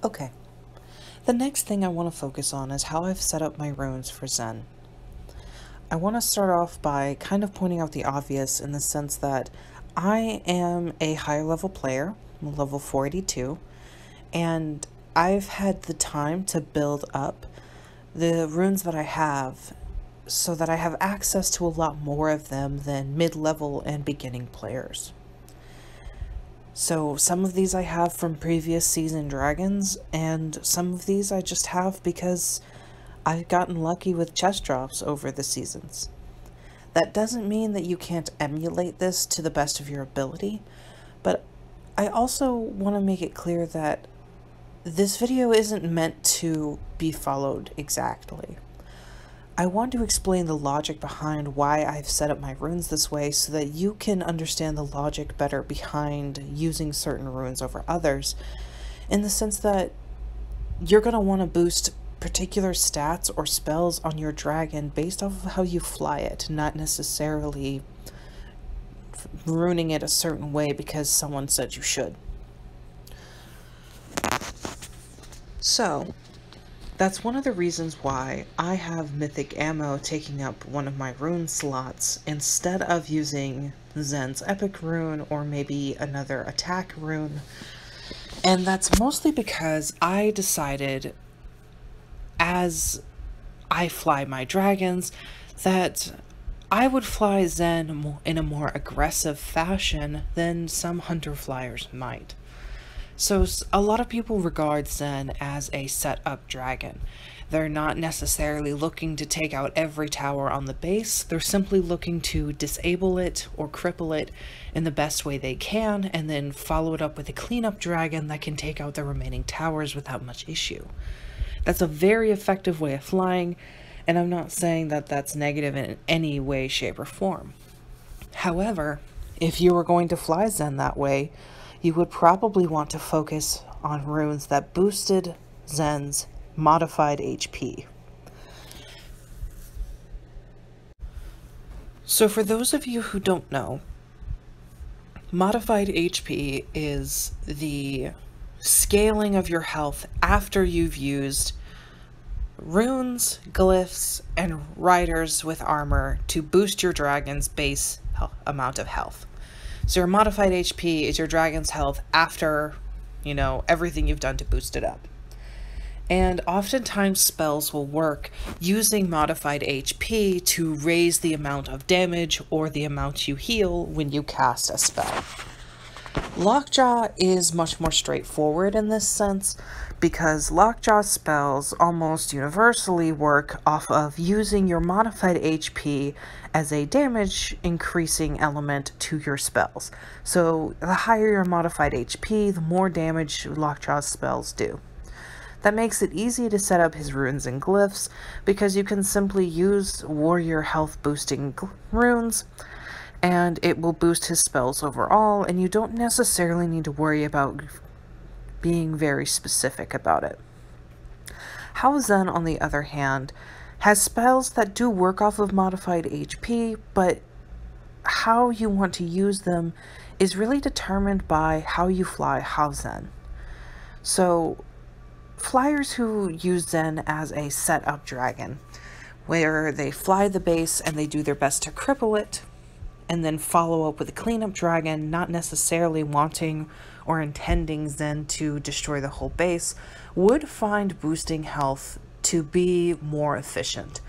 Okay, the next thing I want to focus on is how I've set up my runes for Zen. I want to start off by kind of pointing out the obvious in the sense that I am a higher level player, I'm level 482, and I've had the time to build up the runes that I have so that I have access to a lot more of them than mid-level and beginning players. So some of these I have from previous season dragons, and some of these I just have because I've gotten lucky with chest drops over the seasons. That doesn't mean that you can't emulate this to the best of your ability, but I also want to make it clear that this video isn't meant to be followed exactly. I want to explain the logic behind why I've set up my runes this way so that you can understand the logic better behind using certain runes over others, in the sense that you're going to want to boost particular stats or spells on your dragon based off of how you fly it, not necessarily ruining it a certain way because someone said you should. So, that's one of the reasons why I have Mythic Ammo taking up one of my rune slots instead of using Zen's Epic Rune or maybe another attack rune. And that's mostly because I decided, as I fly my dragons, that I would fly Zen in a more aggressive fashion than some hunter flyers might. So a lot of people regard Zen as a set-up dragon. They're not necessarily looking to take out every tower on the base, they're simply looking to disable it or cripple it in the best way they can, and then follow it up with a cleanup dragon that can take out the remaining towers without much issue. That's a very effective way of flying, and I'm not saying that that's negative in any way, shape, or form. However, if you were going to fly Zen that way, you would probably want to focus on runes that boosted Zen's modified HP. So for those of you who don't know, modified HP is the scaling of your health after you've used runes, glyphs, and riders with armor to boost your dragon's base amount of health. So your modified HP is your dragon's health after, everything you've done to boost it up. And oftentimes spells will work using modified HP to raise the amount of damage or the amount you heal when you cast a spell. Lockjaw is much more straightforward in this sense, because Lockjaw spells almost universally work off of using your modified HP as a damage increasing element to your spells. So the higher your modified HP, the more damage Lockjaw's spells do. That makes it easy to set up his runes and glyphs, because you can simply use warrior health boosting runes, and it will boost his spells overall, and you don't necessarily need to worry about being very specific about it. Hauhezen, on the other hand, has spells that do work off of modified HP, but how you want to use them is really determined by how you fly Hauhezen. So, flyers who use Zen as a set-up dragon, where they fly the base and they do their best to cripple it, and then follow up with a cleanup dragon, not necessarily wanting or intending Zen to destroy the whole base, would find boosting health to be more efficient,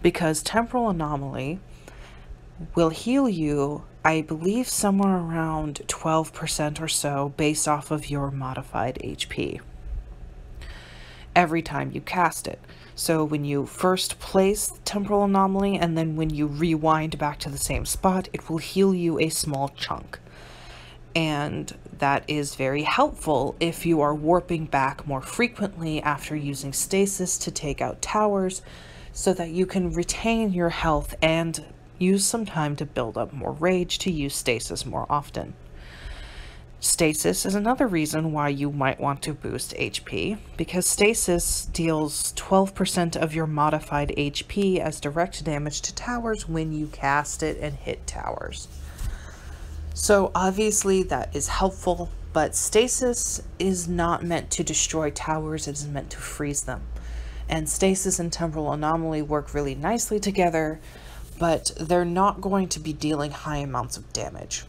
because Temporal Anomaly will heal you, I believe, somewhere around 12% or so based off of your modified HP every time you cast it. So when you first place Temporal Anomaly, and then when you rewind back to the same spot, it will heal you a small chunk. And that is very helpful if you are warping back more frequently after using stasis to take out towers, so that you can retain your health and use some time to build up more rage to use stasis more often. Stasis is another reason why you might want to boost HP, because stasis deals 12% of your modified HP as direct damage to towers when you cast it and hit towers. So obviously that is helpful But stasis is not meant to destroy towers, it is meant to freeze them. And stasis and temporal anomaly work really nicely together, but they're not going to be dealing high amounts of damage.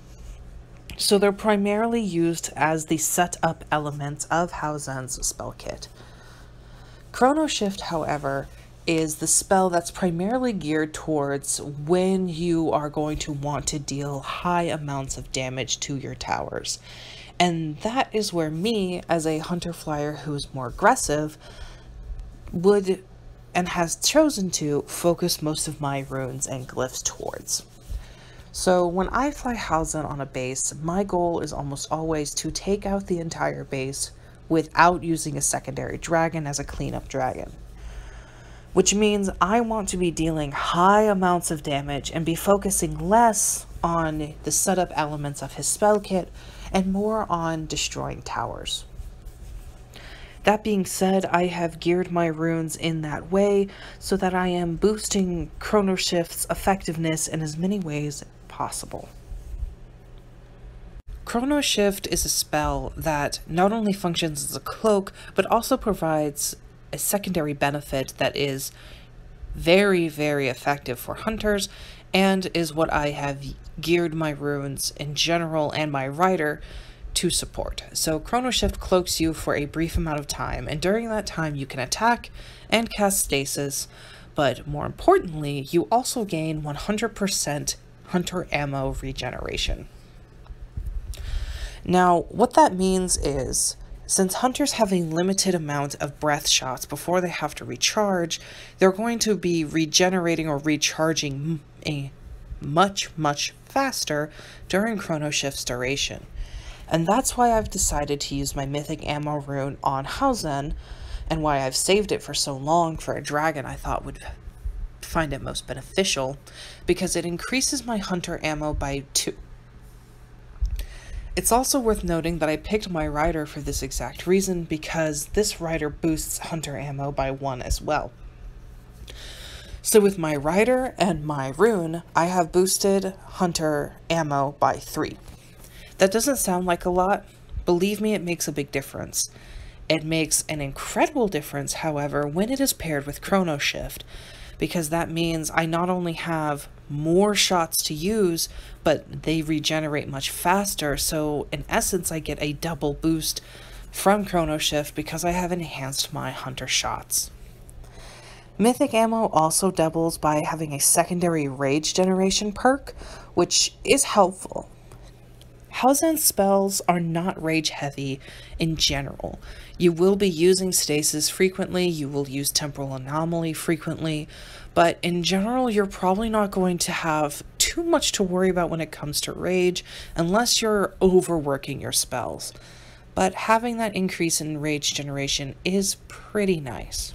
So they're primarily used as the setup elements of Hauhezen's spell kit. Chrono Shift, however, is the spell that's primarily geared towards when you are going to want to deal high amounts of damage to your towers. And that is where me, as a hunter flyer who's more aggressive, would and has chosen to focus most of my runes and glyphs towards. So when I fly Hauhezen on a base, my goal is almost always to take out the entire base without using a secondary dragon as a cleanup dragon. Which means I want to be dealing high amounts of damage and be focusing less on the setup elements of his spell kit and more on destroying towers. That being said, I have geared my runes in that way so that I am boosting Chrono Shift's effectiveness in as many ways as possible. Chrono Shift is a spell that not only functions as a cloak, but also provides a secondary benefit that is very, very effective for hunters, and is what I have geared my runes in general and my rider to support. So Chrono Shift cloaks you for a brief amount of time, and during that time you can attack and cast stasis, but more importantly, you also gain 100% hunter ammo regeneration. Now, what that means is, since hunters have a limited amount of breath shots before they have to recharge, they're going to be regenerating or recharging a much faster during Chrono Shift's duration. And that's why I've decided to use my mythic ammo rune on Hauhezen, and why I've saved it for so long for a dragon I thought would find it most beneficial, because it increases my hunter ammo by 2. It's also worth noting that I picked my rider for this exact reason, because this rider boosts hunter ammo by 1 as well. So with my rider and my rune, I have boosted hunter ammo by 3. That doesn't sound like a lot. Believe me, it makes a big difference. It makes an incredible difference, however, when it is paired with Chrono Shift, because that means I not only have more shots to use, but they regenerate much faster, so in essence I get a double boost from Chrono Shift because I have enhanced my hunter shots. Mythic ammo also doubles by having a secondary rage generation perk, which is helpful. Hauhezen spells are not rage heavy in general. You will be using stasis frequently, you will use temporal anomaly frequently, but in general you're probably not going to have too much to worry about when it comes to rage unless you're overworking your spells. But having that increase in rage generation is pretty nice.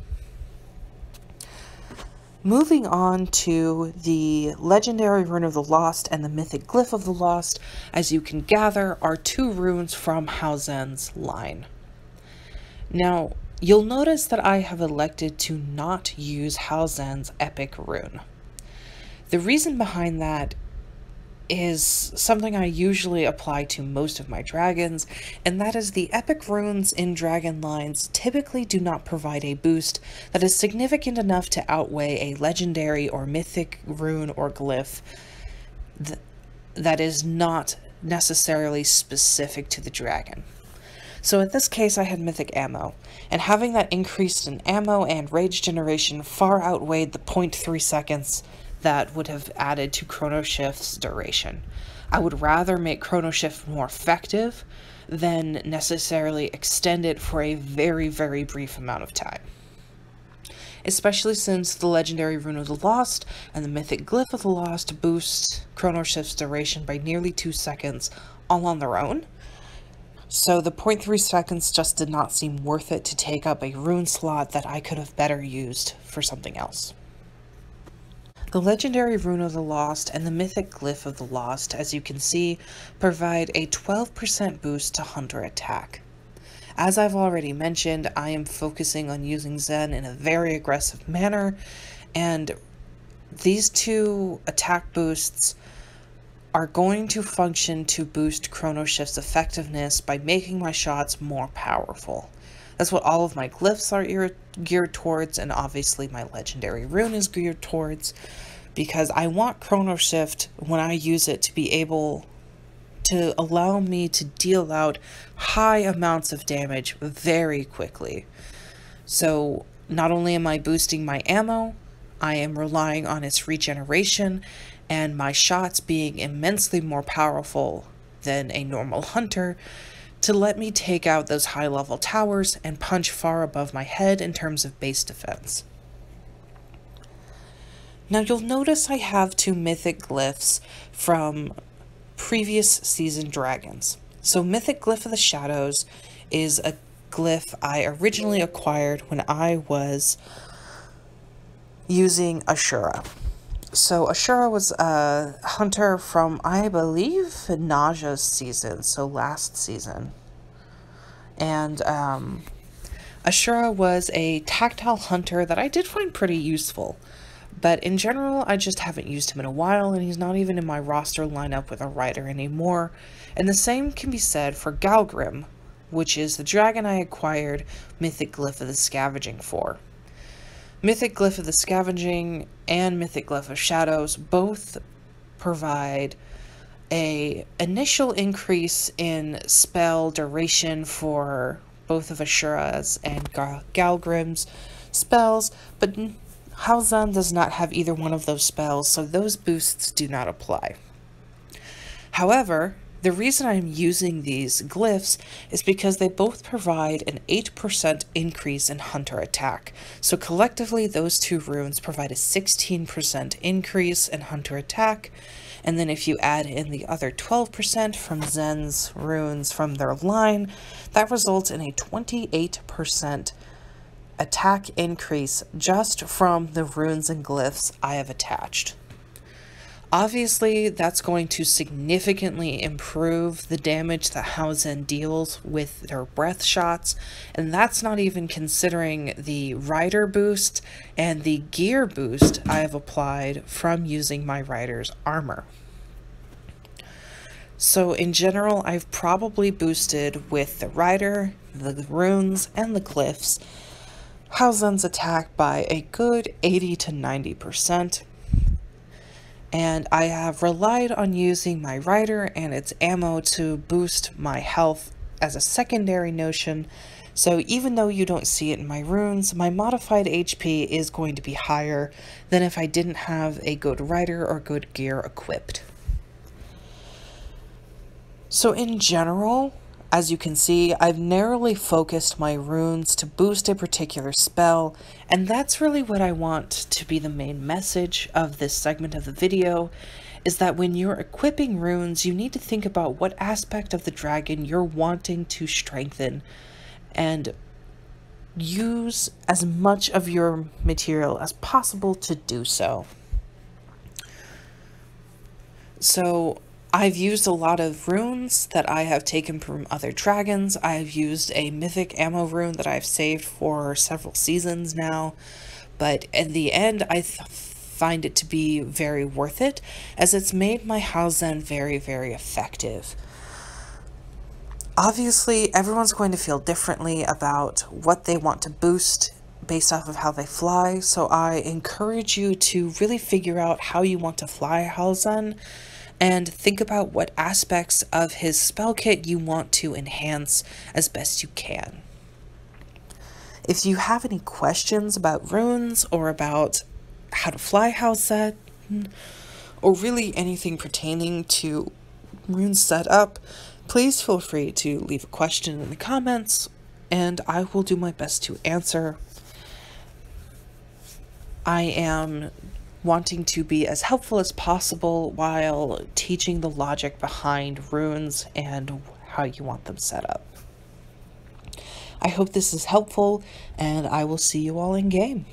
Moving on to the legendary rune of the lost and the mythic glyph of the lost, as you can gather, are 2 runes from Hauhezen's line. Now, you'll notice that I have elected to not use Hauhezen's epic rune. The reason behind that is something I usually apply to most of my dragons, and that is the epic runes in dragon lines typically do not provide a boost that is significant enough to outweigh a legendary or mythic rune or glyph that is not necessarily specific to the dragon. So in this case I had mythic ammo, and having that increase in ammo and rage generation far outweighed the 0.3 seconds that would have added to Chrono Shift's duration. I would rather make Chrono Shift more effective than necessarily extend it for a very brief amount of time. Especially since the legendary rune of the lost and the mythic glyph of the lost boost Chrono Shift's duration by nearly 2 seconds all on their own. So the 0.3 seconds just did not seem worth it to take up a rune slot that I could have better used for something else. The legendary rune of the lost and the mythic glyph of the lost, as you can see, provide a 12% boost to hunter attack. As I've already mentioned, I am focusing on using Zen in a very aggressive manner, and these 2 attack boosts are going to function to boost Chrono Shift's effectiveness by making my shots more powerful. That's what all of my glyphs are geared towards, and obviously my legendary rune is geared towards, because I want Chrono Shift, when I use it, to be able to allow me to deal out high amounts of damage very quickly. So not only am I boosting my ammo, I am relying on its regeneration and my shots being immensely more powerful than a normal hunter to let me take out those high level towers and punch far above my head in terms of base defense. Now you'll notice I have 2 mythic glyphs from previous season dragons. So Mythic Glyph of the Shadows is a glyph I originally acquired when I was using Ashura. So Ashura was a hunter from, I believe, Naja's season, so last season. And Ashura was a tactile hunter that I did find pretty useful. But in general, I just haven't used him in a while, and he's not even in my roster lineup with a rider anymore. And the same can be said for Galgrim, which is the dragon I acquired Mythic Glyph of the Scavenging for. Mythic Glyph of the Scavenging and Mythic Glyph of Shadows both provide a initial increase in spell duration for both of Ashura's and Galgrim's spells, but Hauhezen does not have either one of those spells, so those boosts do not apply. However, the reason I'm using these glyphs is because they both provide an 8% increase in hunter attack. So collectively, those 2 runes provide a 16% increase in hunter attack. And then if you add in the other 12% from Zen's runes from their line, that results in a 28% attack increase just from the runes and glyphs I have attached. Obviously, that's going to significantly improve the damage that Hauhezen deals with their breath shots, and that's not even considering the rider boost and the gear boost I have applied from using my rider's armor. So in general, I've probably boosted with the rider, the runes, and the glyphs Hauhezen's attack by a good 80 to 90%. And I have relied on using my rider and its ammo to boost my health as a secondary notion, so even though you don't see it in my runes, my modified HP is going to be higher than if I didn't have a good rider or good gear equipped. So in general, as you can see, I've narrowly focused my runes to boost a particular spell, and that's really what I want to be the main message of this segment of the video, is that when you're equipping runes, you need to think about what aspect of the dragon you're wanting to strengthen, and use as much of your material as possible to do so. So I've used a lot of runes that I have taken from other dragons. I've used a mythic ammo rune that I've saved for several seasons now, but in the end I find it to be very worth it, as it's made my Hauhezen very, very effective. Obviously, everyone's going to feel differently about what they want to boost based off of how they fly, so I encourage you to really figure out how you want to fly Hauhezen, and think about what aspects of his spell kit you want to enhance as best you can. If you have any questions about runes, or about how to fly Hauhezen, or really anything pertaining to rune setup, please feel free to leave a question in the comments, and I will do my best to answer. I am wanting to be as helpful as possible while teaching the logic behind runes and how you want them set up. I hope this is helpful, and I will see you all in game.